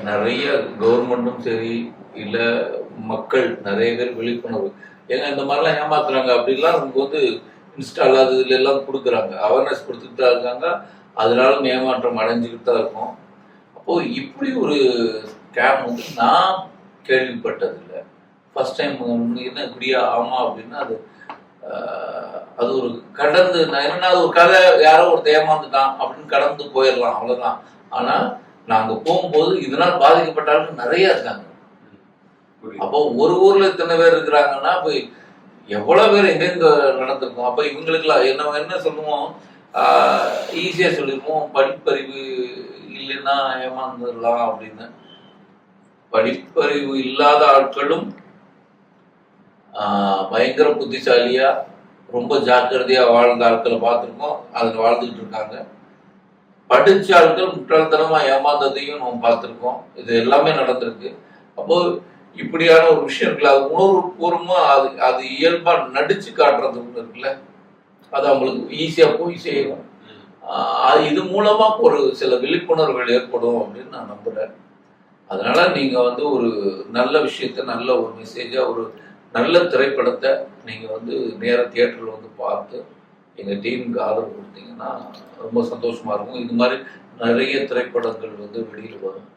நிறைய கவர்மெண்ட்டும் சரி, இல்ல மக்கள் நிறைய பேர் விழிப்புணர்வு ஏங்க இந்த மாதிரிலாம் ஏமாத்துறாங்க அப்படிலாம் நமக்கு வந்து இன்ஸ்டால அது இதுல எல்லாம் கொடுக்குறாங்க. அவேர்னஸ் கொடுத்துட்டு தான் இருக்காங்க. அதனால ஏமாற்றம் அடைஞ்சுக்கிட்டு தான் இருக்கும். அப்போ இப்படி ஒரு ஸ்கேம் வந்து நான் கேள்விப்பட்டதில்லை. ஃபர்ஸ்ட் டைம் என்ன இப்படியா ஆமா அப்படின்னா அது ஒரு கடந்து நான் என்னன்னா அது ஒரு கதை யாரோ ஒரு ஏமாந்துட்டான் அப்படின்னு கடந்து போயிடலாம் அவ்வளவுதான். ஆனா நாங்க போகும்போது இதனால் பாதிக்கப்பட்டாலும் நிறைய இருக்காங்க. அப்போ ஒரு ஊர்ல இத்தனை பேர் இருக்கிறாங்கன்னா அப்ப எவ்வளவு பேர் எங்கெங்க நடந்திருக்கும். அப்ப இவங்களுக்குலாம் என்ன சொல்லுவோம், ஈஸியா சொல்லிருப்போம் படிப்பறிவு இல்லைன்னா ஏமாந்துடலாம் அப்படின்னு. படிப்பறிவு இல்லாத ஆட்களும் பயங்கர புத்திசாலியா ரொம்ப ஜாக்கிரதையா வாழ்ந்த ஆட்களை பார்த்துருக்கோம். அதில் வாழ்ந்துகிட்டு இருக்காங்க. படிச்ச ஆட்கள் முட்டாள்தனமா ஏமாந்ததையும் நம்ம பார்த்துருக்கோம். இது எல்லாமே நடந்திருக்கு. அப்போ இப்படியான ஒரு விஷயம் இருக்குல்ல, அது உணர்வு பூர்வமா அது இயல்பா நடிச்சு காட்டுறது ஒண்ணு இருக்குல்ல, அது அவங்களுக்கு ஈஸியா போய் செய்யும். இது மூலமா ஒரு சில விழிப்புணர்வுகள் ஏற்படும் அப்படின்னு நான் நம்புறேன். அதனால நீங்க வந்து ஒரு நல்ல விஷயத்த நல்ல ஒரு மெசேஜா ஒரு நல்ல திரைப்படத்தை நீங்க வந்து நேர தியேட்டர்ல வந்து பார்த்து எங்க டீமுக்கு ஆதரவு கொடுத்தீங்கன்னா ரொம்ப சந்தோஷமா இருக்கும். இது மாதிரி நிறைய திரைப்படங்கள் வந்து வெளியில வரும்.